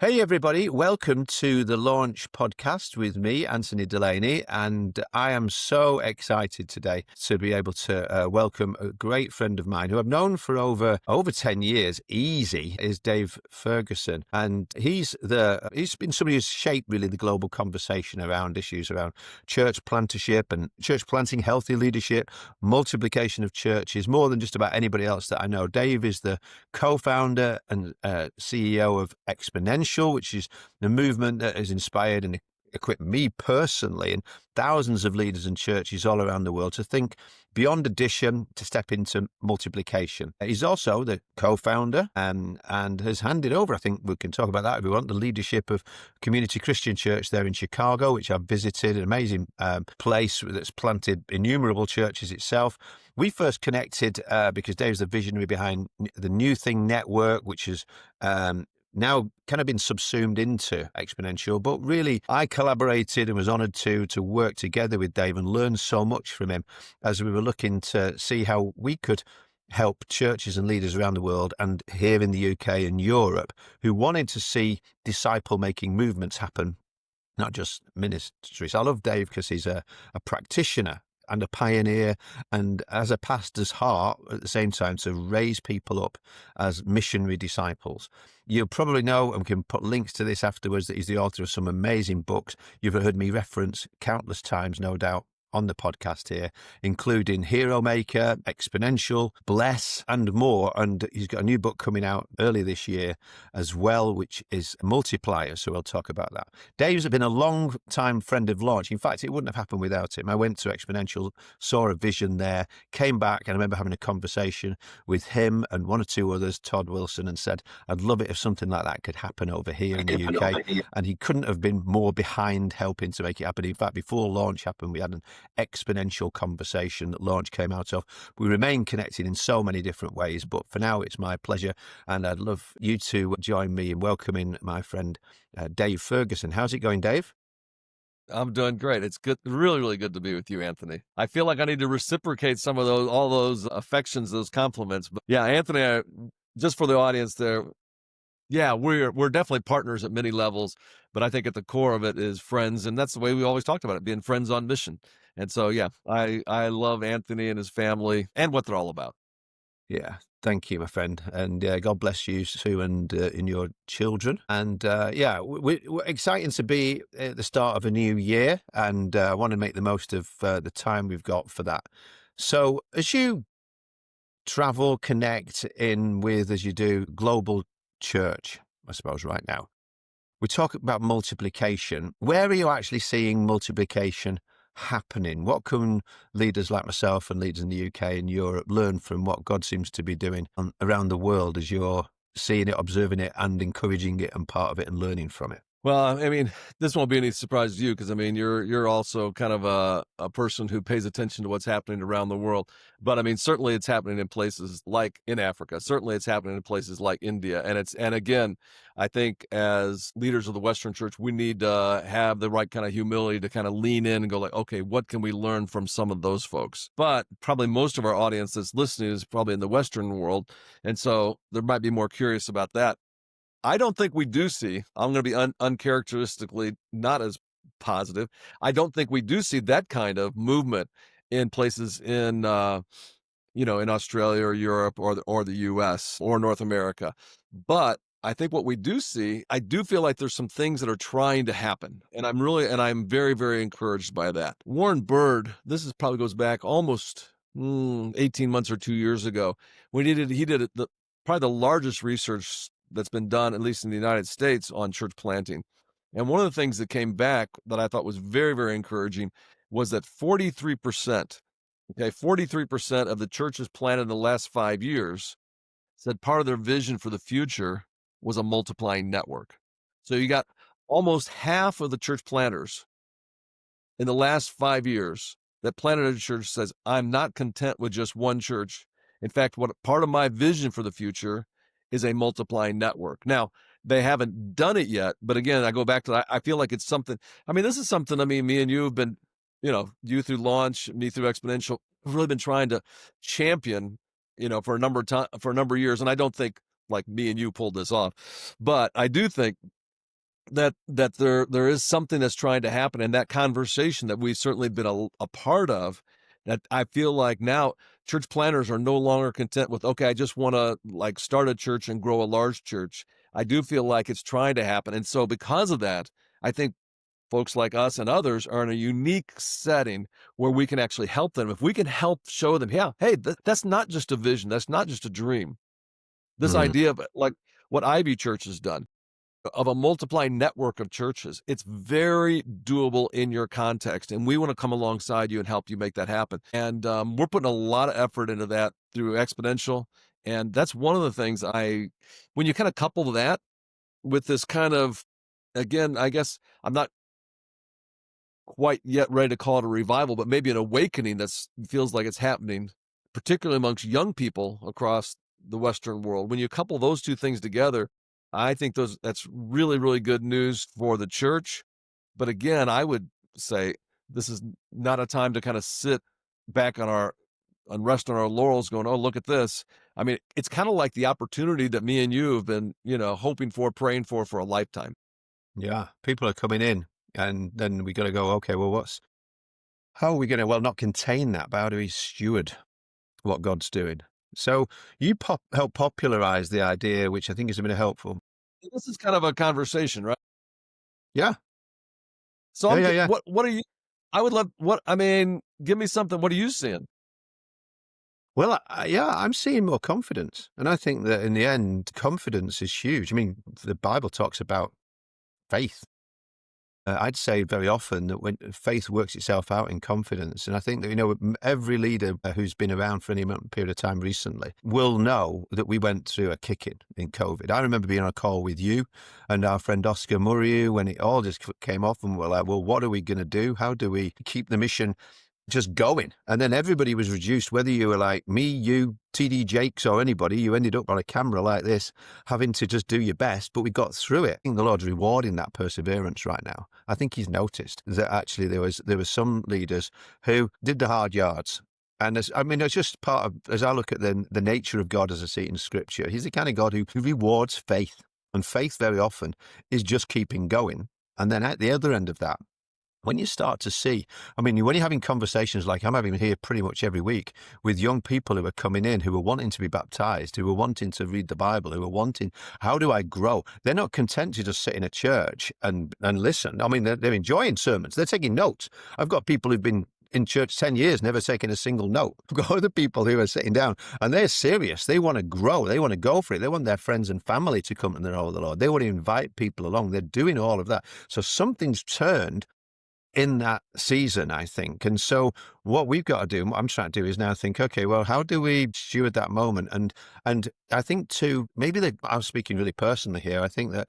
Hey, everybody. Welcome to the Launch podcast with me, Anthony Delaney. And I am so excited today to be able to welcome a great friend of mine who I've known for over 10 years. Easy is Dave Ferguson. And he's been somebody who's shaped really the global conversation around issues around church plantership and church planting, healthy leadership, multiplication of churches, more than just about anybody else that I know. Dave is the co-founder and CEO of Exponential, which is the movement that has inspired and equipped me personally and thousands of leaders and churches all around the world to think beyond addition, to step into multiplication. He's also the co-founder and has handed over, I think we can talk about that if we want, the leadership of Community Christian Church there in Chicago, which I've visited, an amazing place that's planted innumerable churches itself. We first connected because Dave's the visionary behind the New Thing Network, which is now kind of been subsumed into Exponential. But really, I collaborated and was honored to work together with Dave and learn so much from him as we were looking to see how we could help churches and leaders around the world and here in the UK and Europe who wanted to see disciple-making movements happen, not just ministries. I love Dave because he's a practitioner and a pioneer, and as a pastor's heart at the same time to raise people up as missionary disciples. You'll probably know, and we can put links to this afterwards, that he's the author of some amazing books you've heard me reference countless times, no doubt, on the podcast here, including Hero Maker, Exponential, Bless, and more. And he's got a new book coming out early this year as well, which is Multiplier. So we'll talk about that. Dave's been a long time friend of Launch. In fact, it wouldn't have happened without him. I went to Exponential, saw a vision there, came back, and I remember having a conversation with him and one or two others, Todd Wilson, and said, I'd love it if something like that could happen over here in the UK. And he couldn't have been more behind helping to make it happen. In fact, before Launch happened, we had an exponential conversation that Launch came out of. We remain connected in so many different ways, but for now it's my pleasure, and I'd love you to join me in welcoming my friend Dave Ferguson. How's it going, Dave? I'm doing great. It's good, really, really good to be with you, Anthony. I feel like I need to reciprocate some of all those affections, those compliments. But yeah, Anthony, just for the audience there, yeah, we're definitely partners at many levels, but I think at the core of it is friends, and that's the way we always talked about it, being friends on mission. And so, yeah, I love Anthony and his family and what they're all about. Yeah, thank you, my friend, and God bless you too, and in your children. And yeah, we're excited to be at the start of a new year, and I want to make the most of the time we've got for that. So, as you travel, connect in with, as you do, global church, I suppose, right now, we talk about multiplication. Where are you actually seeing multiplication happening? What can leaders like myself and leaders in the UK and Europe learn from what God seems to be doing around the world as you're seeing it, observing it, and encouraging it and part of it and learning from it? Well, I mean, this won't be any surprise to you because I mean, you're also kind of a person who pays attention to what's happening around the world. But I mean, certainly it's happening in places like in Africa. Certainly it's happening in places like India. And again, I think as leaders of the Western Church, we need to have the right kind of humility to kind of lean in and go like, okay, what can we learn from some of those folks? But probably most of our audience that's listening is probably in the Western world, and so there might be more curious about that. I don't think we do see, I'm going to be uncharacteristically not as positive. I don't think we do see that kind of movement in places in, in Australia or Europe or the US or North America. But I think what we do see, I do feel like there's some things that are trying to happen. And I'm very, very encouraged by that. Warren Bird, probably goes back almost 18 months or 2 years ago when he did probably the largest research that's been done, at least in the United States, on church planting. And one of the things that came back that I thought was very, very encouraging was that 43%, 43% of the churches planted in the last 5 years said part of their vision for the future was a multiplying network. So you got almost half of the church planters in the last 5 years that planted a church says, I'm not content with just one church. In fact, what part of my vision for the future is a multiplying network. Now, they haven't done it yet, but again, I go back to that. I feel like it's something, this is something, me and you have been, you through Launch, me through Exponential, have really been trying to champion, for a number of years. And I don't think like me and you pulled this off, but I do think that there is something that's trying to happen, and that conversation that we've certainly been a part of, that I feel like now church planners are no longer content with, okay, I just want to like start a church and grow a large church. I do feel like it's trying to happen. And so because of that, I think folks like us and others are in a unique setting where we can actually help them. If we can help show them, yeah, hey, that's not just a vision, that's not just a dream. This Mm. idea of like what Ivy Church has done, of a multiplying network of churches. It's very doable in your context, and we want to come alongside you and help you make that happen. And we're putting a lot of effort into that through Exponential, and that's one of the things when you kind of couple that with this kind of, again, I guess I'm not quite yet ready to call it a revival, but maybe an awakening that feels like it's happening, particularly amongst young people across the Western world. When you couple those two things together, I think that's really, really good news for the church. But again, I would say this is not a time to kind of sit back and rest on our laurels going, oh, look at this. I mean, it's kind of like the opportunity that me and you have been, hoping for, praying for a lifetime. Yeah, people are coming in, and then we got to go, okay, well, how are we going to, well, not contain that, but how do we steward what God's doing? So you help popularize the idea, which I think is a bit helpful. This is kind of a conversation, right? Yeah, So yeah, yeah, yeah. what are you, I would love, I mean, give me something. What are you seeing? Well, yeah, I'm seeing more confidence. And I think that in the end, confidence is huge. I mean, the Bible talks about faith. I'd say very often that when faith works itself out in confidence, and I think that, every leader who's been around for any period of time recently will know that we went through a kicking in COVID. I remember being on a call with you and our friend Oscar Murray when it all just came off, and we're like, well, what are we going to do? How do we keep the mission just going? And then everybody was reduced, whether you were like me, you, TD Jakes, or anybody, you ended up on a camera like this, having to just do your best, but we got through it. I think the Lord's rewarding that perseverance right now. I think he's noticed that actually there was some leaders who did the hard yards. And it's just part of, as I look at the nature of God as I see it in Scripture, he's the kind of God who rewards faith. And faith very often is just keeping going. And then at the other end of that, when you start to see, when you're having conversations like I'm having here pretty much every week with young people who are coming in, who are wanting to be baptized, who are wanting to read the Bible, who are wanting, how do I grow? They're not content to just sit in a church and listen. They're enjoying sermons. They're taking notes. I've got people who've been in church 10 years, never taken a single note. I've got other people who are sitting down and they're serious. They want to grow. They want to go for it. They want their friends and family to come to know the Lord. They want to invite people along. They're doing all of that. So something's turned in that season, I think. And so what we've got to do, and what I'm trying to do is now think, okay, well, how do we steward that moment? And I think too, I'm speaking really personally here. I think that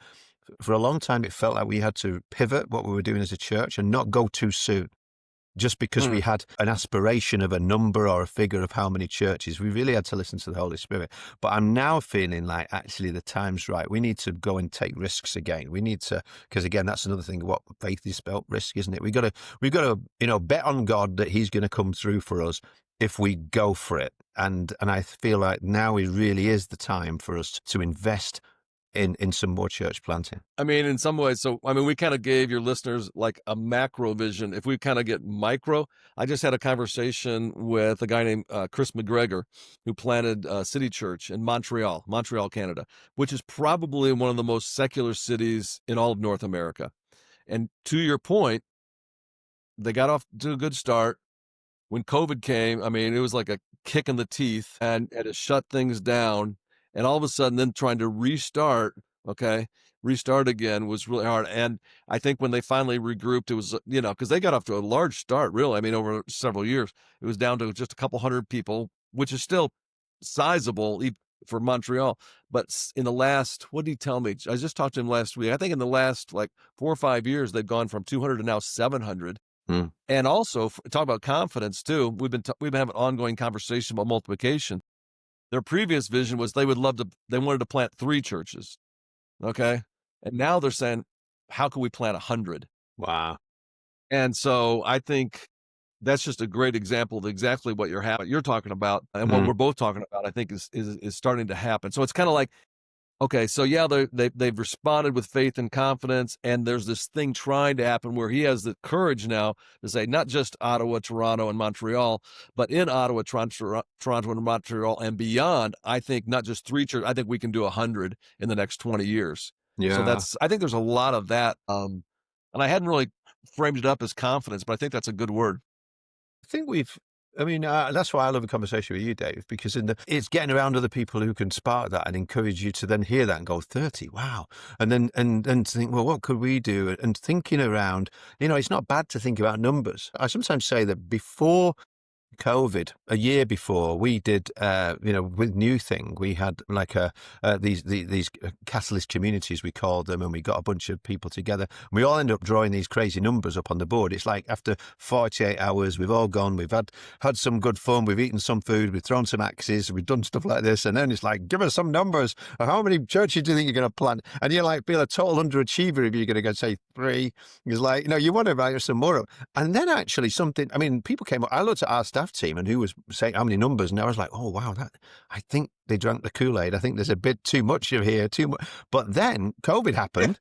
for a long time, it felt like we had to pivot what we were doing as a church and not go too soon. Just because we had an aspiration of a number or a figure of how many churches, we really had to listen to the Holy Spirit. But I'm now feeling like actually the time's right. We need to go and take risks again. We need to, because again, that's another thing. What faith is spelled risk, isn't it? We've got to, bet on God that He's going to come through for us if we go for it. And I feel like now it really is the time for us to invest in some more church planting. In some ways, we kind of gave your listeners like a macro vision. If we kind of get micro, I just had a conversation with a guy named Chris McGregor, who planted City Church in Montreal, Canada, which is probably one of the most secular cities in all of North America. And to your point, they got off to a good start. When COVID came, it was like a kick in the teeth and it shut things down. And all of a sudden, then trying to restart again was really hard. And I think when they finally regrouped, it was, because they got off to a large start, really. Over several years, it was down to just a couple hundred people, which is still sizable for Montreal. But in the last, what did he tell me? I just talked to him last week. I think in the last like 4 or 5 years, they've gone from 200 to now 700. And also talk about confidence too. We've been having an ongoing conversation about multiplication. Their previous vision was they wanted to plant 3 churches. Okay. And now they're saying, how can we plant 100? Wow. And so I think that's just a great example of exactly what you're talking about. And what we're both talking about, I think is starting to happen. So it's kind of like Okay, so yeah, they've responded with faith and confidence, and there's this thing trying to happen where he has the courage now to say not just Ottawa, Toronto, and Montreal, but in Ottawa, Toronto, and Montreal and beyond. I think not just three churches. I think we can do 100 in the next 20 years. So Yeah. I think there's a lot of that. And I hadn't really framed it up as confidence, but I think that's a good word. I think that's why I love a conversation with you, Dave, because it's getting around other people who can spark that and encourage you to then hear that and go, 30, wow. And then to think, well, what could we do? And thinking around, it's not bad to think about numbers. I sometimes say that before COVID, a year before, we did, with New Thing, we had like these catalyst communities, we called them, and we got a bunch of people together. We all ended up drawing these crazy numbers up on the board. It's like after 48 hours, we've all gone, we've had some good fun, we've eaten some food, we've thrown some axes, we've done stuff like this, and then it's like, give us some numbers. How many churches do you think you're going to plant? And you're like, feel a total underachiever if you're going to go say 3. It's like, you want to write some more up. And then actually people came up, I looked at our staff team and who was saying how many numbers, and I was like, oh wow, I think they drank the Kool-Aid. I think there's a bit too much of here, too much. But then COVID happened,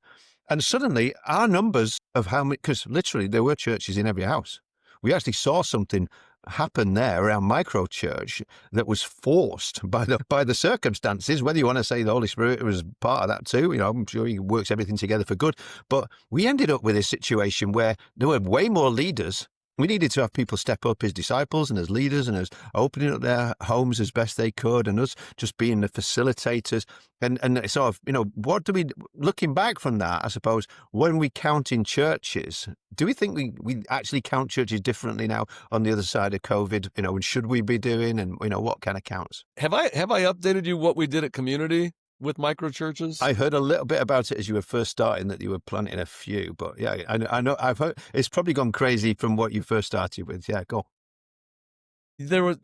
and suddenly our numbers of how many, because literally there were churches in every house. We actually saw something happen there around Microchurch that was forced by the circumstances. Whether you want to say the Holy Spirit was part of that too, I'm sure He works everything together for good. But we ended up with a situation where there were way more leaders. We needed to have people step up as disciples and as leaders and as opening up their homes as best they could, and us just being the facilitators. And sort of, what do we, looking back from that, I suppose, when we count in churches, do we think we actually count churches differently now on the other side of COVID? And should we be doing, and, what kind of counts? Have I updated you what we did at Community with microchurches? I heard a little bit about it as you were first starting, that you were planting a few, but yeah, I know I've heard it's probably gone crazy from what you first started with. Yeah, go. There was,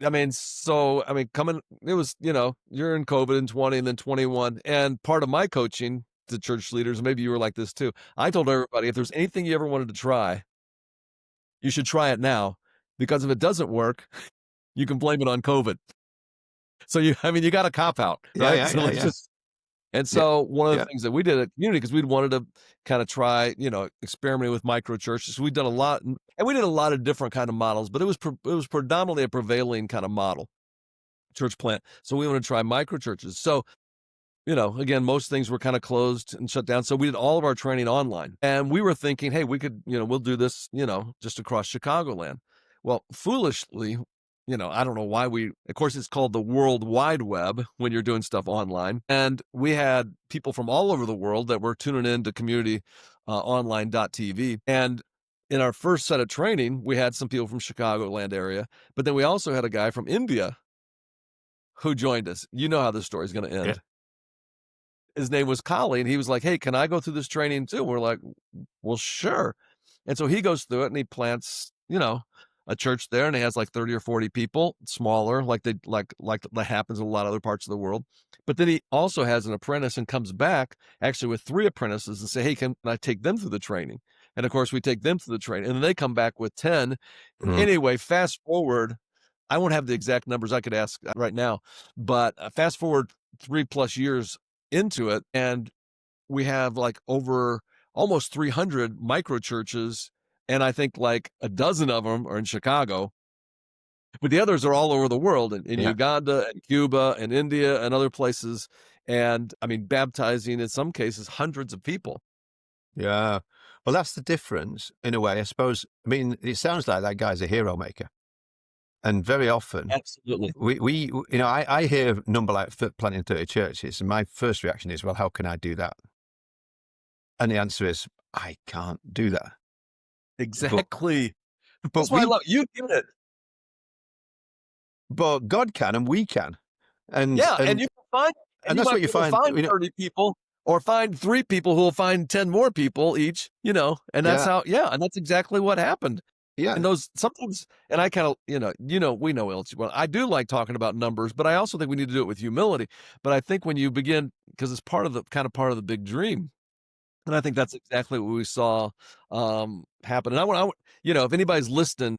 coming, it was, you're in COVID in 20 and then 21. And part of my coaching to church leaders, maybe you were like this too. I told everybody, if there's anything you ever wanted to try, you should try it now, because if it doesn't work, you can blame it on COVID. So you got a cop out, right? And so one of the things that we did at Community, because we'd wanted to kind of try, experimenting with microchurches. So we'd done a lot, and we did a lot of different kind of models, but it was predominantly a prevailing kind of model, church plant. So we wanted to try microchurches. So, again, most things were kind of closed and shut down. So we did all of our training online, and we were thinking, hey, we could, we'll do this, just across Chicagoland. Well, foolishly, I don't know why of course, it's called the World Wide Web when you're doing stuff online. And we had people from all over the world that were tuning in to Community online.tv. And in our first set of training, we had some people from Chicagoland area, but then we also had a guy from India who joined us. You know how this story is going to end. Yeah. His name was Kali, and he was like, hey, can I go through this training too? And we're like, well, sure. And so he goes through it and he plants, a church there, and it has like 30 or 40 people, smaller, like that happens in a lot of other parts of the world. But then he also has an apprentice and comes back actually with 3 apprentices and say, hey, can I take them through the training? And of course we take them through the training, and then they come back with 10. Anyway, fast forward, I won't have the exact numbers, I could ask right now, but fast forward 3+ years into it, and we have like over almost 300 micro churches. And I think like a dozen of them are in Chicago, but the others are all over the world, in Uganda and Cuba and India and other places. And baptizing in some cases hundreds of people. Yeah. Well, that's the difference in a way, I suppose. It sounds like that guy's a hero maker. And very often, Absolutely, I hear a number like planting 30 churches, and my first reaction is, well, how can I do that? And the answer is, I can't do that. exactly. But That's why I love you. Did it. But God can, and we can. And you can find, and that's what you find. 30 people, or find 3 people who will find 10 more people each. And that's how. Yeah, and that's exactly what happened. Yeah. And those sometimes, and I kind of, we know LT. Well, I do like talking about numbers, but I also think we need to do it with humility. But I think when you begin, because it's part of the big dream. And I think that's exactly what we saw happen. And I want, if anybody's listening,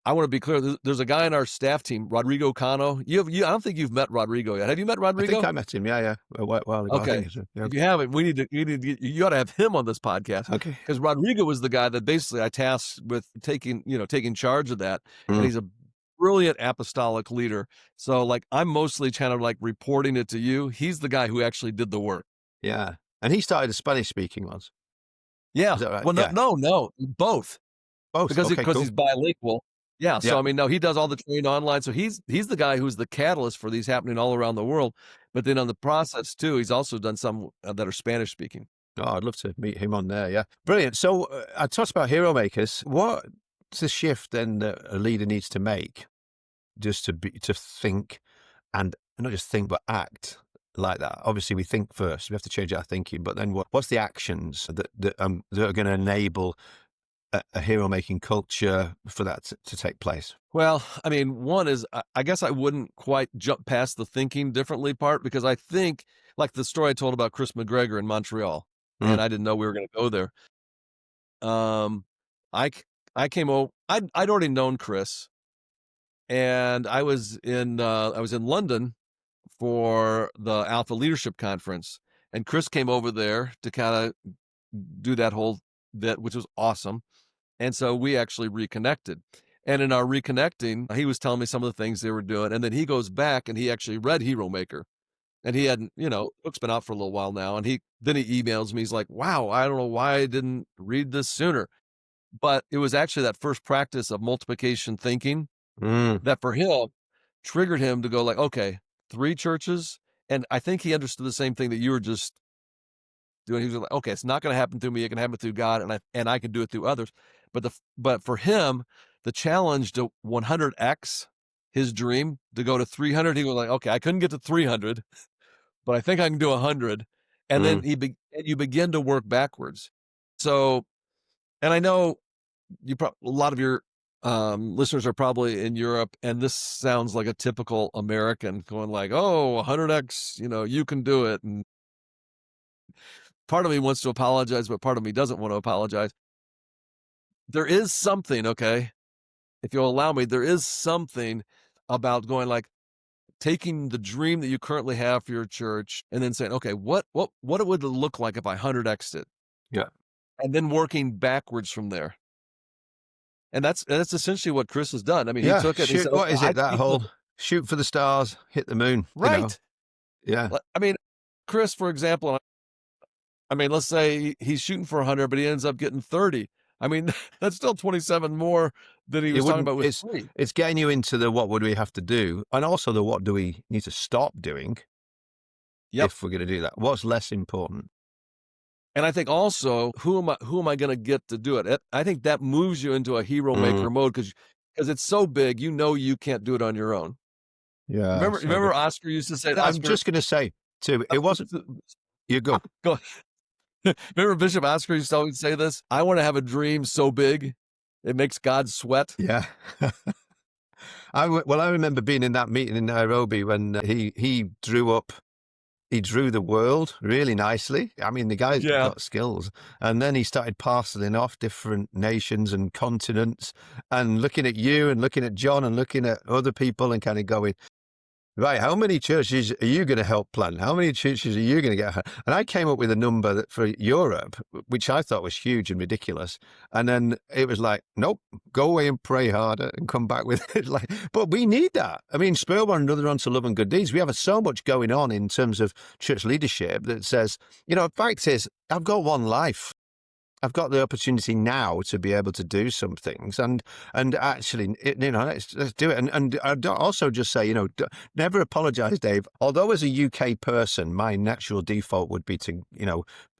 I want to be clear. There's a guy in our staff team, Rodrigo Cano. I don't think you've met Rodrigo yet. Have you met I think Rodrigo? I met him. Yeah, a while ago. I Okay. think so. Yeah. If you haven't, you ought to have him on this podcast, Okay. because Rodrigo was the guy that basically I tasked with taking charge of that. And Mm. he's a brilliant apostolic leader. So like, I'm mostly kind of like reporting it to you. He's the guy who actually did the work. Yeah. And he started the Spanish speaking ones. Yeah. Is that right? Well, Yeah. no, both. Both. Because Okay, cool. he's bilingual. Yeah, so Yeah. I mean, no, he does all the training online. So he's the guy who's the catalyst for these happening all around the world. But then on the process too, he's also done some that are Spanish speaking. Oh, I'd love to meet him on there. Yeah. Brilliant. So I talked about hero makers. What's the shift then that a leader needs to make just to think, and not just think, but act like that? Obviously, we think first. We have to change our thinking. But then what's the actions that are going to enable a hero-making culture for that to take place? Well, I mean, one is I guess I wouldn't quite jump past the thinking differently part, because I think, like the story I told about Chris McGregor in Montreal, Mm. and I didn't know we were going to go there. I I came over. I'd already known Chris, and I was in London for the Alpha Leadership Conference, and Chris came over there to kind of do that whole bit, which was awesome. And so we actually reconnected. And in our reconnecting, he was telling me some of the things they were doing. And then he goes back and he actually read Hero Maker. And he hadn't, the book's been out for a little while now. And he emails me. He's like, wow, I don't know why I didn't read this sooner. But it was actually that first practice of multiplication thinking that for him triggered him to go like, okay, 3 churches. And I think he understood the same thing that you were just doing. He was like, okay, it's not going to happen through me. It can happen through God, and I can do it through others. But for him, the challenge to 100x his dream to go to 300, he was like, okay, I couldn't get to 300, but I think I can do 100. And then you begin to work backwards. So, and I know a lot of your listeners are probably in Europe, and this sounds like a typical American going like, oh, 100x, you can do it. And part of me wants to apologize, but part of me doesn't want to apologize. There is something, okay, if you'll allow me, there is something about going like taking the dream that you currently have for your church and then saying, okay, what would it look like if I 100x'd it? Yeah. And then working backwards from there. And that's essentially what Chris has done. I mean, Yeah. he took it. He said, What is it? That whole the, shoot for the stars, hit the moon. right? Yeah. I mean, Chris, for example, I mean, let's say he's shooting for 100, but he ends up getting 30. I mean, that's still 27 more than he was talking about with 3. It's getting you into the what would we have to do, and also the what do we need to stop doing if we're going to do that. What's less important? And I think also, who am I going to get to do it? I think that moves you into a hero maker mode because it's so big, you can't do it on your own. Yeah. Remember Oscar used to say, I'm just going to say too, it wasn't, you go. Go. Remember Bishop Oscar used to always say this? I want to have a dream so big, it makes God sweat. Yeah. I remember being in that meeting in Nairobi when he drew the world really nicely. I mean, the guy's got skills. And then he started parceling off different nations and continents and looking at you and looking at John and looking at other people and kind of going, right, how many churches are you going to help plant? How many churches are you going to get? And I came up with a number for Europe, which I thought was huge and ridiculous. And then it was like, nope, go away and pray harder and come back with it. But we need that. I mean, spur one another on to love and good deeds. We have so much going on in terms of church leadership that says, the fact is, I've got one life. I've got the opportunity now to be able to do some things and actually, let's do it. And I'd also just say, never apologize, Dave. Although as a UK person, my natural default would be to,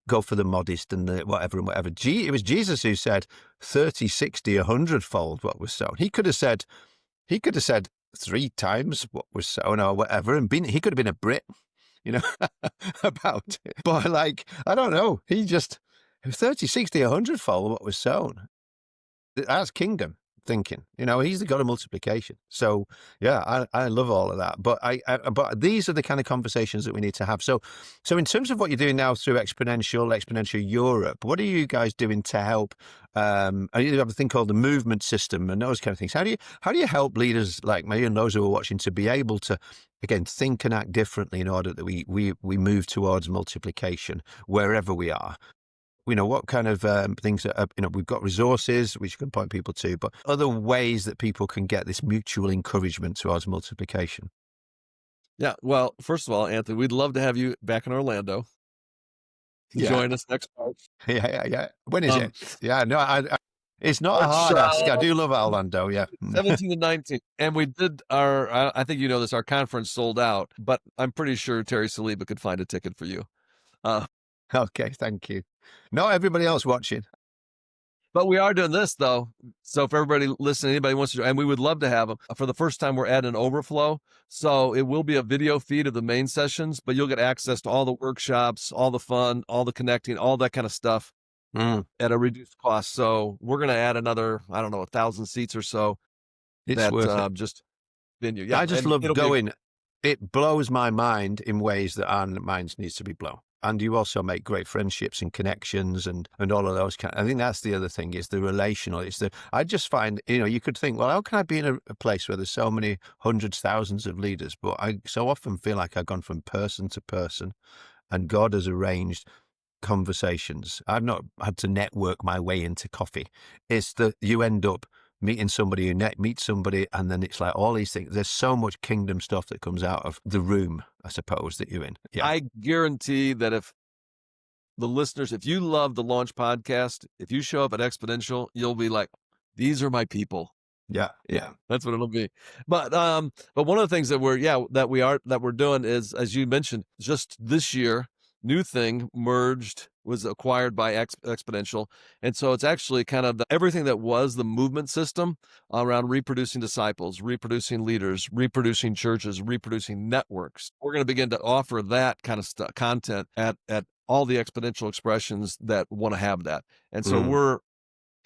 go for the modest and the whatever and whatever. It was Jesus who said 30, 60, 100-fold what was sown. He could have said 3 times what was sown or whatever, and he could have been a Brit, about it. But I don't know. He just 30, 60, 100-fold what was sown. That's kingdom. thinking. He's the God of multiplication. So yeah, I love all of that. But these are the kind of conversations that we need to have. So in terms of what you're doing now through Exponential Europe, what are you guys doing to help? You have a thing called the movement system and those kind of things. How do you help leaders like me and those who are watching to be able to, again, think and act differently in order that we move towards multiplication wherever we are? What kind of things that we've got resources which you can point people to, but other ways that people can get this mutual encouragement towards multiplication. Yeah. Well, first of all, Anthony, we'd love to have you back in Orlando to Yeah, join us next March. yeah. When is Um, it? Yeah, no, it's not a March hard ask. I do love Orlando. Yeah. 17 to 19. And we did I think you know this, our conference sold out, but I'm pretty sure Terry Saliba could find a ticket for you. Uh, Okay, thank you. Not everybody else watching. But we are doing this though. So if everybody listening, anybody wants to, and we would love to have them. For the first time, we're adding an overflow. So it will be a video feed of the main sessions, but you'll get access to all the workshops, all the fun, all the connecting, all that kind of stuff at a reduced cost. So we're going to add another, I don't know, 1,000 seats or so. It's That worth it. just venue. Yeah. I just And love it'll be, going. It blows my mind in ways that our minds needs to be blown. And you also make great friendships and connections and all of those I think that's the other thing is the relational. I just find, you could think, well, how can I be in a place where there's so many hundreds, thousands of leaders? But I so often feel like I've gone from person to person and God has arranged conversations. I've not had to network my way into coffee. It's that you end up meeting somebody, you meet somebody, and then it's like all these things. There's so much kingdom stuff that comes out of the room, I suppose, that you're in. Yeah. I guarantee that if the listeners, if you love the Launch podcast, if you show up at Exponential, you'll be like, these are my people. Yeah. Yeah. That's what it'll be. But one of the things that we're doing is, as you mentioned, just this year, New Thing was acquired by Exponential. And so it's actually kind of everything that was the movement system around reproducing disciples, reproducing leaders, reproducing churches, reproducing networks. We're going to begin to offer that kind of content at all the exponential expressions that want to have that. And so we're,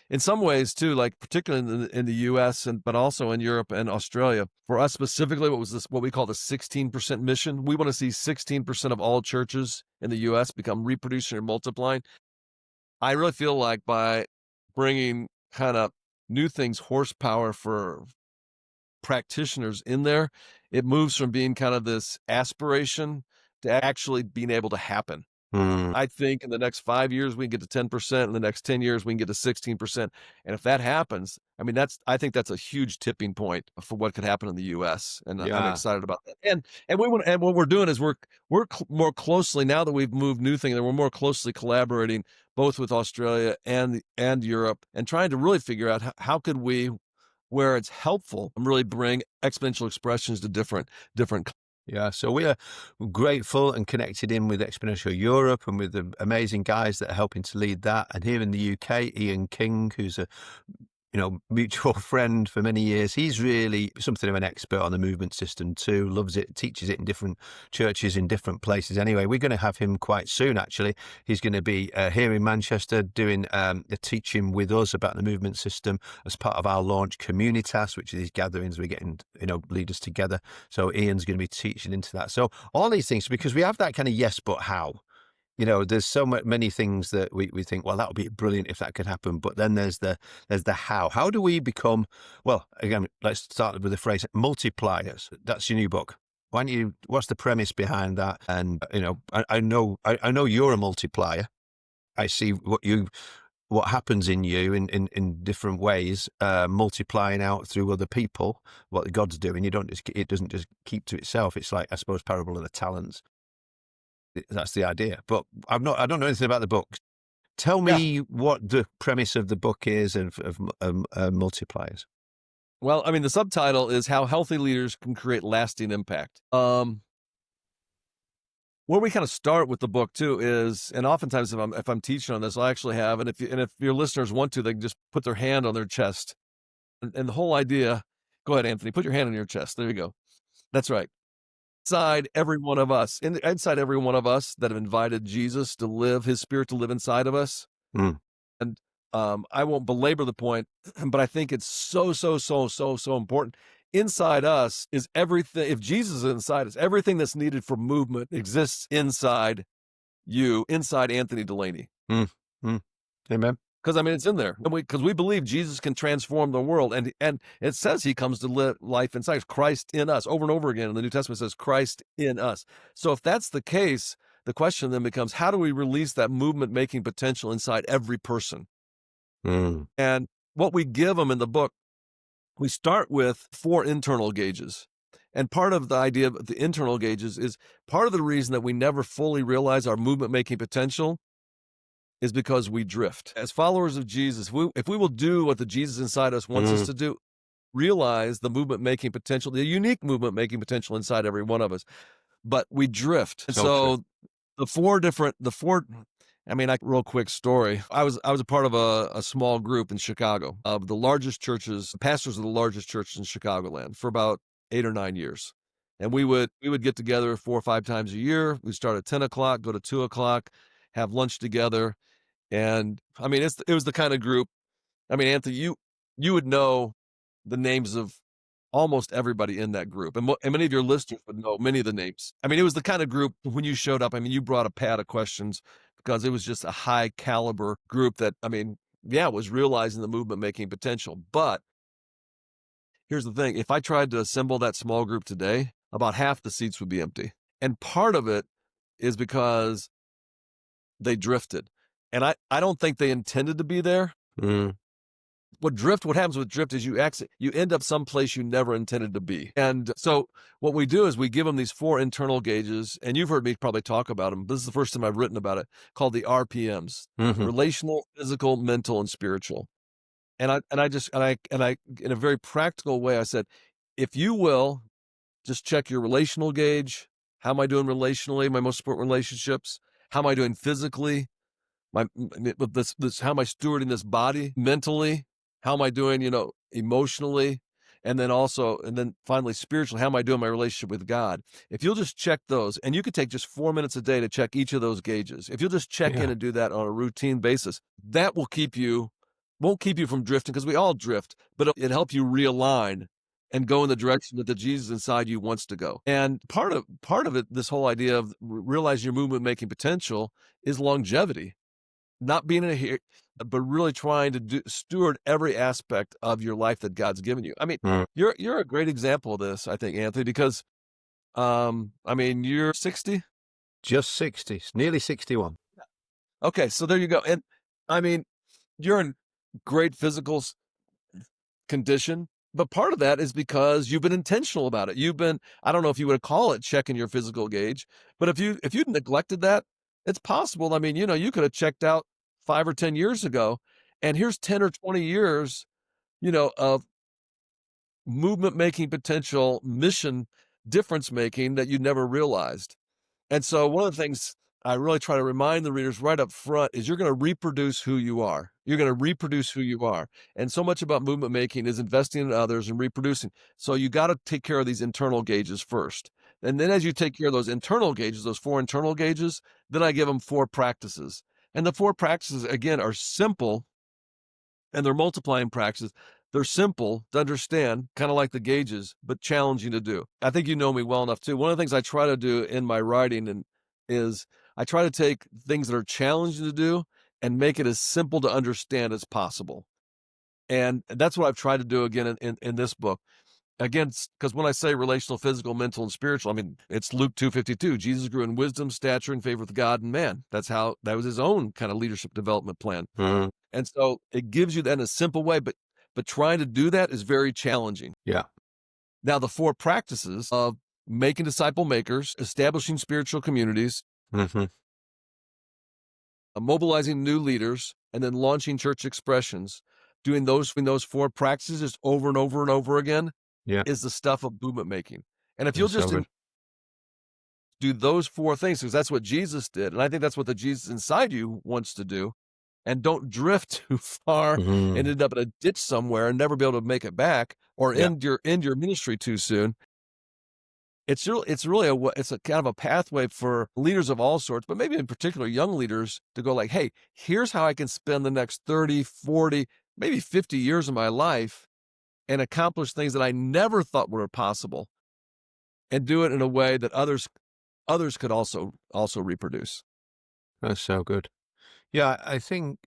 in some ways too, like particularly in the US but also in Europe and Australia, for us specifically, what we call the 16% mission. We want to see 16% of all churches in the US become reproducing or multiplying. I really feel like by bringing kind of New Things horsepower for practitioners in there, it moves from being kind of this aspiration to actually being able to happen. I think in the next 5 years, we can get to 10%. In the next 10 years, we can get to 16%. And if that happens, I mean, I think that's a huge tipping point for what could happen in the US. And I'm excited about that. And what we're doing is we're more closely, now that we've moved New Thing, that we're more closely collaborating both with Australia and Europe and trying to really figure out how could we, where it's helpful, really bring exponential expressions to different. Yeah, so we are grateful and connected in with Exponential Europe and with the amazing guys that are helping to lead that. And here in the UK, Ian King, who's a mutual friend for many years. He's really something of an expert on the movement system too, loves it, teaches it in different churches in different places. Anyway, we're going to have him quite soon, actually. He's going to be here in Manchester doing a teaching with us about the movement system as part of our launch communitas, which are these gatherings we're getting, leaders together. So Ian's going to be teaching into that. So all these things, because we have that kind of yes, but how? There's so many things that we think, well, that would be brilliant if that could happen. But then there's the how. How do we become, well, again, let's start with the phrase multipliers. That's your new book. What's the premise behind that? And, I know you're a multiplier. I see what happens in you in different ways, multiplying out through other people, what God's doing. It doesn't just keep to itself. It's like, I suppose, parable of the talents. That's the idea. But I don't know anything about the book. Tell me what the premise of the book is of multipliers. Well, I mean, the subtitle is How Healthy Leaders Can Create Lasting Impact. Where we kind of start with the book too is, and oftentimes if I'm teaching on this, I'll actually have, and if your listeners want to, they can just put their hand on their chest. And the whole idea, go ahead, Anthony, put your hand on your chest. There you go. That's right. Inside every one of us that have invited Jesus to live, his spirit to live inside of us. And I won't belabor the point, but I think it's so important. Inside us is everything. If Jesus is inside us, everything that's needed for movement exists inside you, inside Anthony Delaney. Mm, mm. Amen. Because I mean, it's in there, and because we believe Jesus can transform the world, and it says He comes to live life inside. Christ in us, over and over again in the New Testament says Christ in us. So if that's the case, the question then becomes, how do we release that movement-making potential inside every person? Mm. And what we give them in the book, we start with 4 internal gauges. And part of the idea of the internal gauges is part of the reason that we never fully realize our movement-making potential is because we drift. As followers of Jesus, if we will do what the Jesus inside us wants us to do, realize the movement-making potential, the unique movement-making potential inside every one of us, but we drift. And so I mean, real quick story. I was a part of a small group in Chicago of the largest churches, pastors of the largest churches in Chicagoland for about 8 or 9 years. And we would get together 4 or 5 times a year. We start at 10 o'clock, go to 2 o'clock, have lunch together. And I mean, it was the kind of group. I mean, Anthony, you would know the names of almost everybody in that group, and many of your listeners would know many of the names. I mean, it was the kind of group when you showed up. I mean, you brought a pad of questions because it was just a high caliber group that, I mean, yeah, was realizing the movement making potential. But here's the thing: if I tried to assemble that small group today, about half the seats would be empty, and part of it is because they drifted. And I don't think they intended to be there. What happens with drift is you end up someplace you never intended to be. And so what we do is we give them these 4 internal gauges, and you've heard me probably talk about them. This is the first time I've written about it, called the RPMs: relational, physical, mental, and spiritual. And I in a very practical way, I said, if you will just check your relational gauge, how am I doing relationally, my most important relationships? How am I doing physically? With this, how am I stewarding this body mentally? How am I doing, emotionally? And then finally, spiritually, how am I doing my relationship with God? If you'll just check those, and you could take just 4 minutes a day to check each of those gauges. If you'll just check in and do that on a routine basis, that won't keep you from drifting, because we all drift, but it'll help you realign and go in the direction that the Jesus inside you wants to go. And part of it, this whole idea of realizing your movement making potential, is longevity. Not being in a here, but really trying to steward every aspect of your life that God's given you. I mean, you're a great example of this, I think, Anthony, because I mean, you're 60? Just 60, nearly 61. Okay, so there you go. And I mean, you're in great physical condition, but part of that is because you've been intentional about it. I don't know if you would call it checking your physical gauge, but if you'd neglected that, it's possible. I mean, you could have checked out 5 or 10 years ago, and here's 10 or 20 years, of movement making potential, mission difference making that you never realized. And so one of the things I really try to remind the readers right up front is you're going to reproduce who you are. You're going to reproduce who you are. And so much about movement making is investing in others and reproducing. So you got to take care of these internal gauges first. And then as you take care of those internal gauges, those 4 internal gauges, then I give them 4 practices. And the 4 practices, again, are simple, and they're multiplying practices. They're simple to understand, kind of like the gauges, but challenging to do. I think you know me well enough, too. One of the things I try to do in my writing is I try to take things that are challenging to do and make it as simple to understand as possible. And that's what I've tried to do again in this book. Again, because when I say relational, physical, mental, and spiritual, I mean, it's Luke 2:52. Jesus grew in wisdom, stature, and favor with God and man. That was his own kind of leadership development plan. And so it gives you that in a simple way, but trying to do that is very challenging. Yeah. Now, the 4 practices of making disciple makers, establishing spiritual communities, mobilizing new leaders, and then launching church expressions, doing those 4 practices over and over and over again, is the stuff of movement making. And if you'll just do those 4 things, because that's what Jesus did, and I think that's what the Jesus inside you wants to do, and don't drift too far and end up in a ditch somewhere and never be able to make it back, or end your ministry too soon. it's really it's a kind of a pathway for leaders of all sorts, but maybe in particular young leaders to go like, hey, here's how I can spend the next 30, 40, maybe 50 years of my life and accomplish things that I never thought were possible, and do it in a way that others could also reproduce. That's so good. Yeah, I think,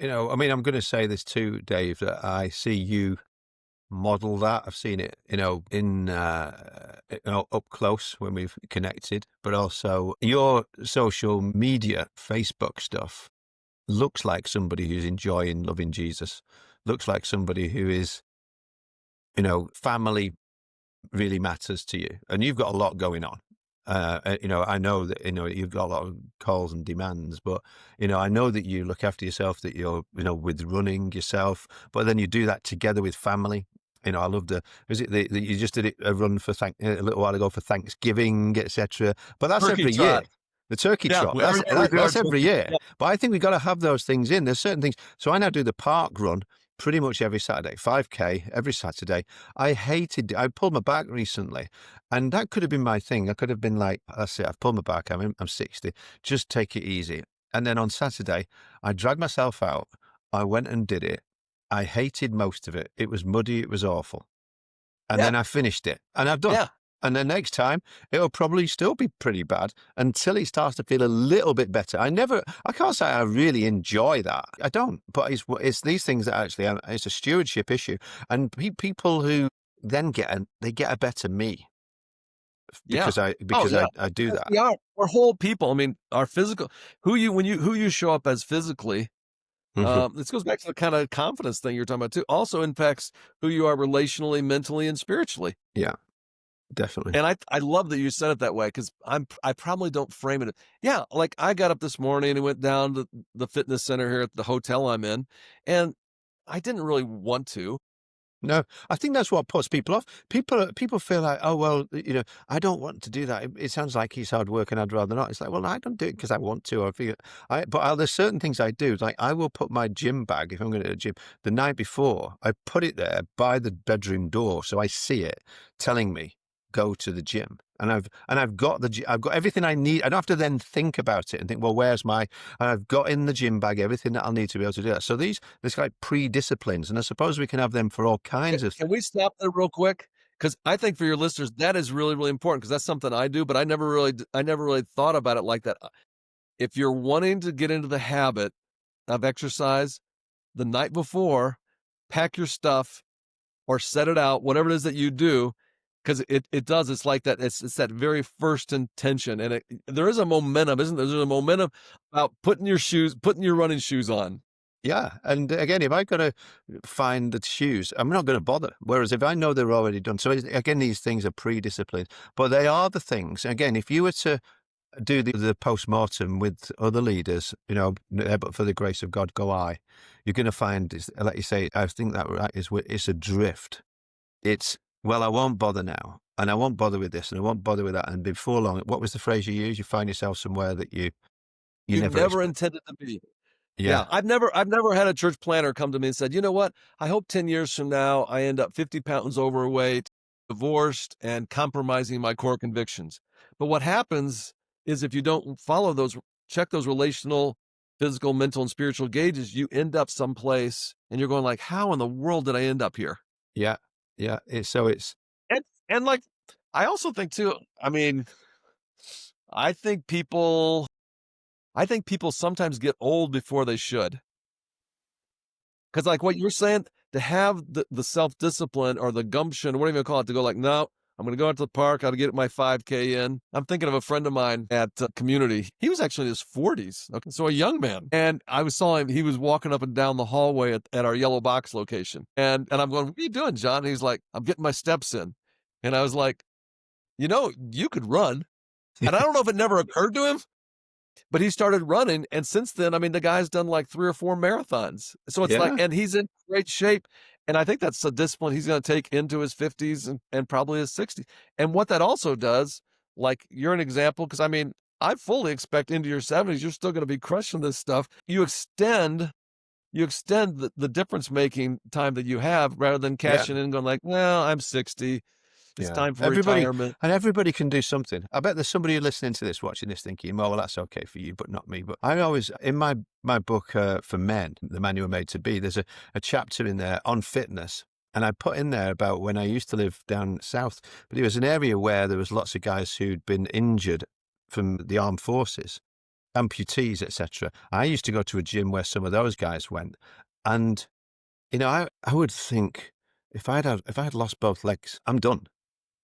I mean, I'm going to say this too, Dave, that I see you model that. I've seen it, up close when we've connected, but also your social media, Facebook stuff looks like somebody who's enjoying loving Jesus, looks like somebody who is, family really matters to you, and you've got a lot going on. I know that, you've got a lot of calls and demands, but, I know that you look after yourself, that you're, with running yourself, but then you do that together with family. I love is it that you just did a run for a little while ago for Thanksgiving, etc. But that's Turkey every year. trot. The turkey Yeah, trot, every year we do our that's every turkey. year. Yeah. But I think we've got to have those things in. There's certain things. So I now do the park run pretty much every Saturday, 5K every Saturday. I pulled my back recently, and that could have been my thing. I could have been like, that's it, I've pulled my back, I'm 60, just take it easy. And then on Saturday, I dragged myself out. I went and did it. I hated most of it. It was muddy. It was awful. And Yeah. then I finished it, and I've done. Yeah. And then next time, it'll probably still be pretty bad until it starts to feel a little bit better. I can't say I really enjoy that. I don't, but it's these things that actually, it's a stewardship issue. And people who then they get a better me Yeah. because Oh, yeah. I do that. We are. We're whole people. I mean, our physical, who you show up as physically. Mhm. This goes back to the kind of confidence thing you're talking about too. Also impacts who you are relationally, mentally, and spiritually. Yeah, definitely. And I love that you said it that way, because I probably don't frame it. Yeah, like I got up this morning and went down to the fitness center here at the hotel I'm in, and I didn't really want to. No, I think that's what puts people off. People feel like, oh, well, I don't want to do that. It sounds like he's hard work and I'd rather not. It's like, well, I don't do it because I want to. There's certain things I do. Like I will put my gym bag, if I'm going to the gym, the night before, I put it there by the bedroom door. So I see it telling me, go to the gym. And I've got everything I need. I don't have to then think about it and think, well, and I've got in the gym bag everything that I'll need to be able to do that. So there's like pre-disciplines, and I suppose we can have them for all kinds of. Can we stop there real quick? Because I think for your listeners, that is really, really important, because that's something I do, but I never really thought about it like that. If you're wanting to get into the habit of exercise, the night before, pack your stuff or set it out, whatever it is that you do, because it's like that. It's that very first intention, and there is a momentum, isn't there? There's a momentum about putting your running shoes on. Yeah, and again, if I got to find the shoes, I'm not going to bother. Whereas if I know they're already done, so again, these things are pre-disciplined, but they are the things. Again, if you were to do the post-mortem with other leaders, but for the grace of God, go I. You're going to find, like you say, I think that right it's a drift. It's, well, I won't bother now, and I won't bother with this, and I won't bother with that, and before long, what was the phrase you used? You find yourself somewhere that you Never intended to be. Yeah, Yeah, I've never had a church planner come to me and said, you know what? I hope 10 years from now I end up 50 pounds overweight, divorced, and compromising my core convictions. But what happens is, if you don't check those relational, physical, mental, and spiritual gauges, you end up someplace and you're going like, how in the world did I end up here? yeah, yeah. It's And like, I also think too, I mean, I think people sometimes get old before they should. Because like what you're saying, to have the self-discipline or the gumption, whatever you call it, to go like, no, I'm going to go out to the park. I'll get my 5K in. I'm thinking of a friend of mine at Community. He was actually in his 40s. Okay, so a young man. And I saw him. He was walking up and down the hallway at our yellow box location. And I'm going, what are you doing, John? And he's like, I'm getting my steps in. And I was like, you could run. And I don't know if it never occurred to him, but he started running, and since then, I mean, the guy's done like 3 or 4 marathons. So it's like, yeah, and he's in great shape. And I think that's a discipline he's going to take into his 50s and probably his 60s. And what that also does, like you're an example, because I mean, I fully expect into your 70s, you're still going to be crushing this stuff. You extend the difference making time that you have, rather than yeah, cashing in and going like, well, I'm 60. It's Yeah. time for retirement. Everybody can do something. I bet there's somebody listening to this, watching this, thinking, "Oh, well, that's okay for you, but not me." But I always, in my book for men, The Man You Were Made to Be, there's a chapter in there on fitness. And I put in there about when I used to live down south, but it was an area where there was lots of guys who'd been injured from the armed forces, amputees, etc. I used to go to a gym where some of those guys went, and I would think if I had lost both legs, I'm done.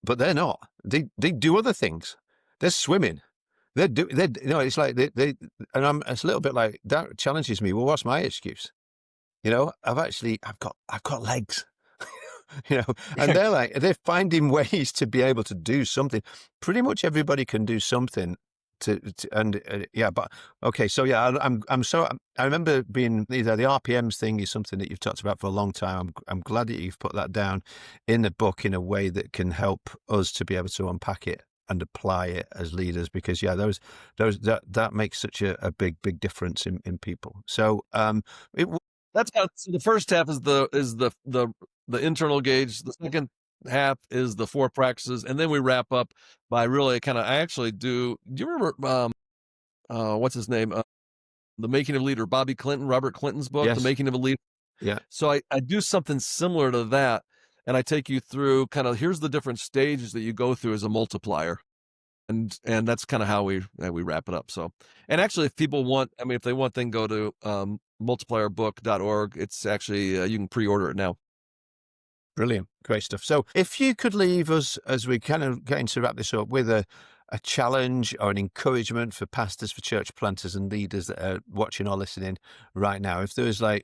But they're not. They do other things. They're swimming. It's like and it's a little bit like that challenges me. Well, what's my excuse? I've got legs. And they're finding ways to be able to do something. Pretty much everybody can do something but okay. So yeah, I remember being the RPMs thing is something that you've talked about for a long time. I'm glad that you've put that down in the book in a way that can help us to be able to unpack it and apply it as leaders, because that makes such a big difference in people. So That's how, so the first half is the internal gauge. The second half is the 4 practices, and then we wrap up by really I actually do you remember what's his name? The Making of a Leader, Bobby Clinton, Robert Clinton's book, yes, The Making of a Leader. yeah, So I do something similar to that, and I take you through here's the different stages that you go through as a multiplier. And that's kind of how we wrap it up. So, and actually, if people want, if they want, then go to multiplierbook.org. It's actually you can pre-order it now. brilliant, great stuff. So if you could leave us, as we kind of getting to wrap this up, with a challenge or an encouragement for pastors, for church planters and leaders that are watching or listening right now, if there was I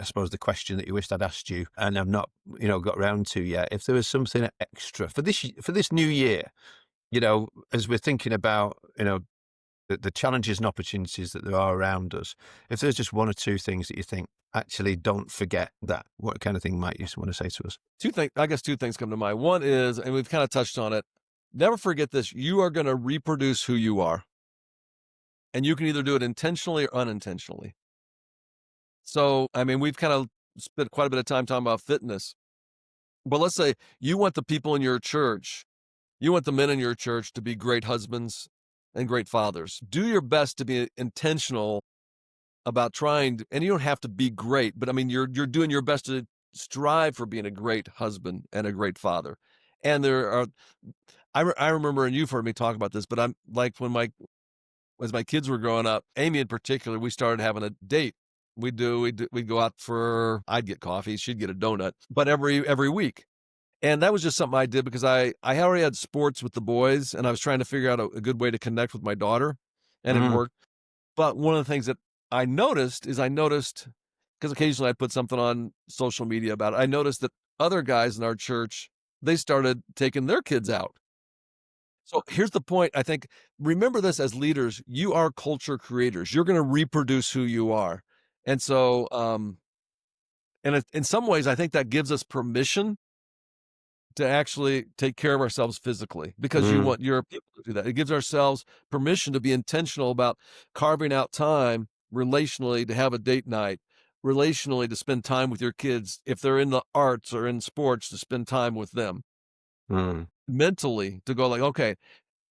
suppose the question that you wished I'd asked you and I've not, got around to yet, if there was something extra for this new year, as we're thinking about, the challenges and opportunities that there are around us, if there's just one or two things that you think, actually don't forget that, what kind of thing might you want to say to us? Two things come to mind. One is, and we've kind of touched on it, never forget this: you are going to reproduce who you are, and you can either do it intentionally or unintentionally. So, we've kind of spent quite a bit of time talking about fitness, but let's say you want the people in your church, you want the men in your church to be great husbands and great fathers. Do your best to be intentional about trying, and you don't have to be great, but you're doing your best to strive for being a great husband and a great father. And there are, I remember, and you've heard me talk about this, but I'm like, as my kids were growing up, Amy in particular, we started having a date. We'd go out I'd get coffee, she'd get a donut, but every week. And that was just something I did because I already had sports with the boys, and I was trying to figure out a good way to connect with my daughter, and it worked. But one of the things that I noticed, because occasionally I'd put something on social media about it, I noticed that other guys in our church, they started taking their kids out. So here's the point. I think, remember this as leaders: you are culture creators. You're going to reproduce who you are. And so, and in some ways, I think that gives us permission to actually take care of ourselves physically, because you want your people to do that. It gives ourselves permission to be intentional about carving out time relationally to have a date night, relationally to spend time with your kids. If they're in the arts or in sports, to spend time with them. Mentally, to go okay,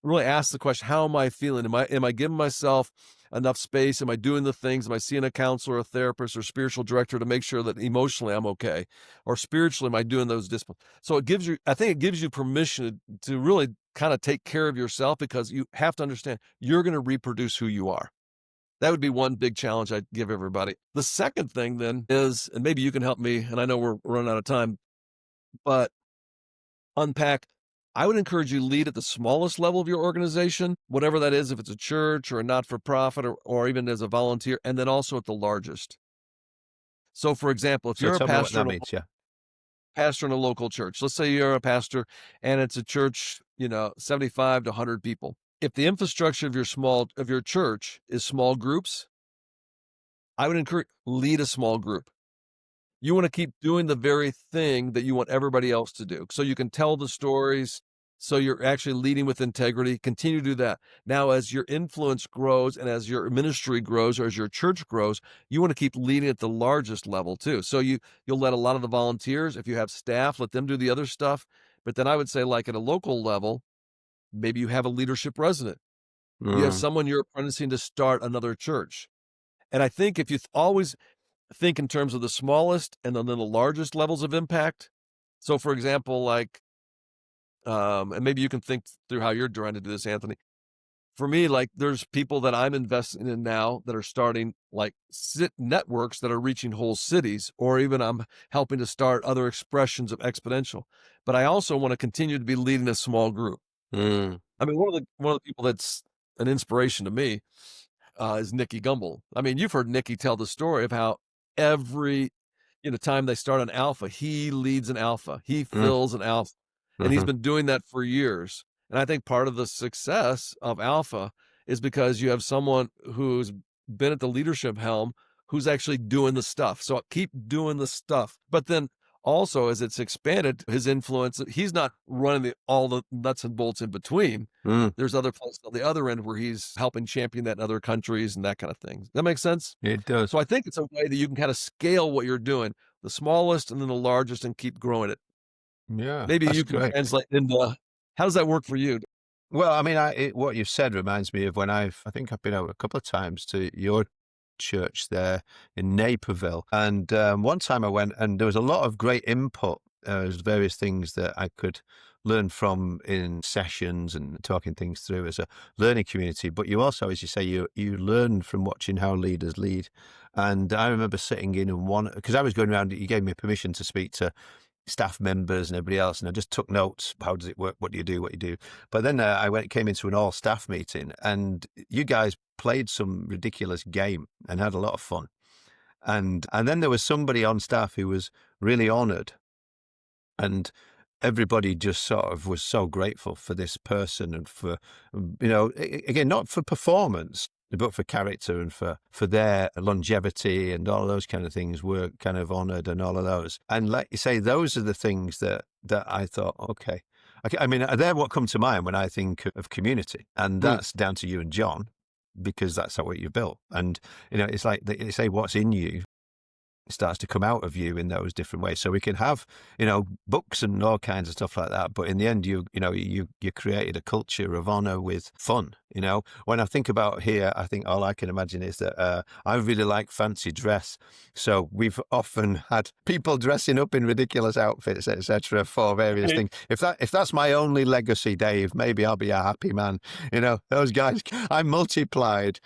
really ask the question: how am I feeling? Am I giving myself enough space? Am I doing the things? Am I seeing a counselor, a therapist, or spiritual director to make sure that emotionally I'm okay? Or spiritually, am I doing those disciplines? So I think it gives you permission to really kind of take care of yourself, because you have to understand you're going to reproduce who you are. That would be one big challenge I'd give everybody. The second thing then is, and maybe you can help me, and I know we're running out of time, but unpack. I would encourage you to lead at the smallest level of your organization, whatever that is, if it's a church or a not-for-profit, or even as a volunteer, and then also at the largest. So, for example, if you're a pastor in a local church, let's say you're a pastor and it's a church, 75 to 100 people. If the infrastructure of your church is small groups, I would encourage, lead a small group. You want to keep doing the very thing that you want everybody else to do, so you can tell the stories, so you're actually leading with integrity. Continue to do that. Now, as your influence grows and as your ministry grows, or as your church grows, you want to keep leading at the largest level too. So you'll let a lot of the volunteers, if you have staff, let them do the other stuff, But then I would say, like at a local level, maybe you have a leadership resident. You have Mm, someone you're apprenticing to start another church. And I think if you always think in terms of the smallest and then the largest levels of impact. So, for example, like, and maybe you can think through how you're trying to do this, Anthony. For me, like, there's people that I'm investing in now that are starting like networks that are reaching whole cities, or even I'm helping to start other expressions of exponential. But I also want to continue to be leading a small group. mm, I mean, one of the people that's an inspiration to me is Nikki Gumbel. I mean, you've heard Nikki tell the story of how every time they start an alpha, he leads an alpha, he mm, fills an alpha, and he's mhm, been doing that for years. And I think part of the success of alpha is because you have someone who's been at the leadership helm who's actually doing the stuff. So keep doing the stuff, but then also as it's expanded, his influence, he's not running all the nuts and bolts in between. mm. There's other places on the other end where he's helping champion that in other countries and that kind of thing. Does that make sense? It does. So I think it's a way that you can kind of scale what you're doing, the smallest and then the largest, and keep growing it. Yeah, Maybe that's you can great. translate into how does that work for you? Well, I mean, what you've said reminds me of when I think I've been out a couple of times to your church there in Naperville. And one time I went and there was a lot of great input. There's various things that I could learn from in sessions and talking things through as a learning community. But you also, as you say, you learn from watching how leaders lead. And I remember sitting in and one, because I was going around, you gave me permission to speak to staff members and everybody else, and I just took notes. How does it work? What do you do? What you do? But then came into an all staff meeting, and you guys played some ridiculous game and had a lot of fun. And then there was somebody on staff who was really honoured, and everybody just sort of was so grateful for this person and for, again, not for performance, but for character and for their longevity and all of those kind of things were kind of honored and all of those. And like you say, those are the things that I thought, okay. I mean, they're what come to mind when I think of community. And Mm, that's down to you and John, because that's what you built. And, it's like they say, what's in you starts to come out of you in those different ways. So we can have, books and all kinds of stuff like that. But in the end, you created a culture of honor with fun. When I think about here, I think all I can imagine is that I really like fancy dress. So we've often had people dressing up in ridiculous outfits, etc., for various right. things. If that's my only legacy, Dave, maybe I'll be a happy man. Those guys, I multiplied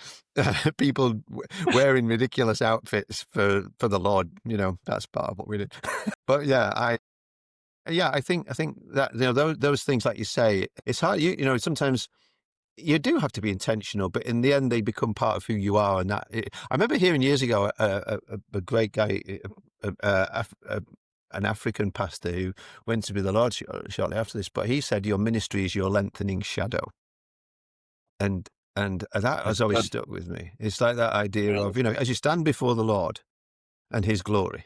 people wearing ridiculous outfits for the Lord. That's part of what we did. But I think that those things, like you say, it's hard. Sometimes you do have to be intentional, but in the end, they become part of who you are. And I remember hearing years ago a great guy, an African pastor who went to be the Lord shortly after this, but he said, "Your ministry is your lengthening shadow." And that has That's always good. stuck with me. It's like that idea Yeah, of, as you stand before the Lord and his glory,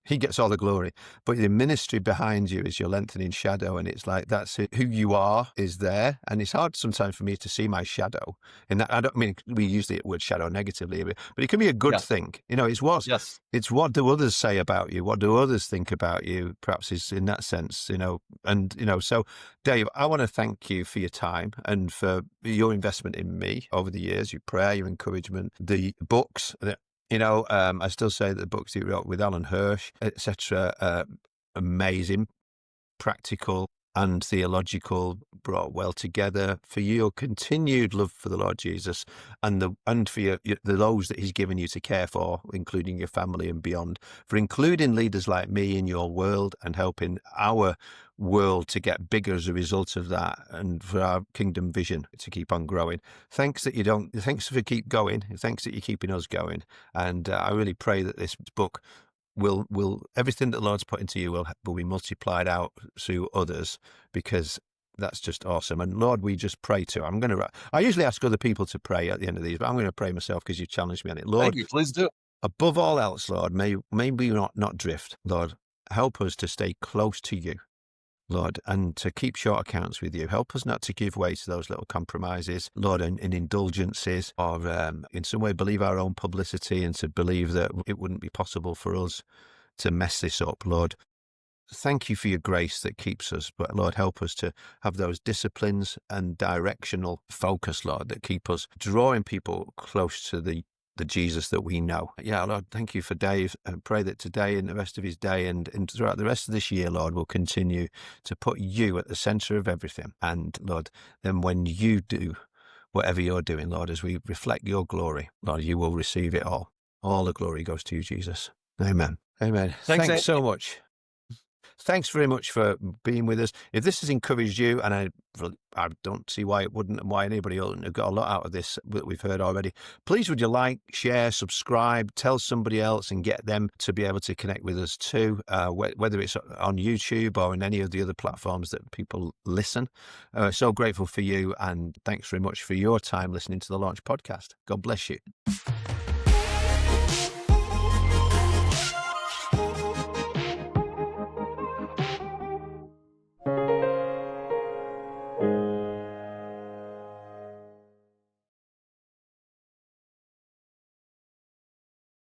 he gets all the glory, but the ministry behind you is your lengthening shadow. And it's like, that's it. Who you are is there. And it's hard sometimes for me to see my shadow. And that, I don't mean, we use the word shadow negatively, but it can be a good yeah, thing. yes. It's what do others say about you? What do others think about you? Perhaps is in that sense, so Dave, I want to thank you for your time and for your investment in me over the years, your prayer, your encouragement, the books that, I still say that the books you wrote with Alan Hirsch, etc., amazing, practical and theological, brought well together, for your continued love for the Lord Jesus and for those that he's given you to care for, including your family and beyond, for including leaders like me in your world and helping our world to get bigger as a result of that, and for our kingdom vision to keep on growing. Thanks for keep going. Thanks that you're keeping us going. And I really pray that this book will everything that the Lord's put into you will be multiplied out through others, because that's just awesome. And Lord, we just pray too. I usually ask other people to pray at the end of these, but I'm going to pray myself because you challenged me on it. Thank Lord, you. Please do. above all else, Lord, may we not drift. Lord, help us to stay close to you, Lord, and to keep short accounts with you. Help us not to give way to those little compromises, Lord, and indulgences, or in some way believe our own publicity and to believe that it wouldn't be possible for us to mess this up, Lord. thank you for your grace that keeps us. But Lord, help us to have those disciplines and directional focus, Lord, that keep us drawing people close to the Jesus that we know. Yeah, Lord, thank you for Dave. And pray that today and the rest of his day and throughout the rest of this year, Lord, will continue to put you at the center of everything. And Lord, then when you do whatever you're doing, Lord, as we reflect your glory, Lord, you will receive it all. All the glory goes to you, Jesus. Amen. Amen. Thanks, Thanks Andy. so much. Thanks very much for being with us. If this has encouraged you, and I don't see why it wouldn't and why anybody wouldn't have got a lot out of this that we've heard already, please would you like, share, subscribe, tell somebody else and get them to be able to connect with us too, whether it's on YouTube or in any of the other platforms that people listen. So grateful for you, and thanks very much for your time listening to the Launch Podcast. God bless you.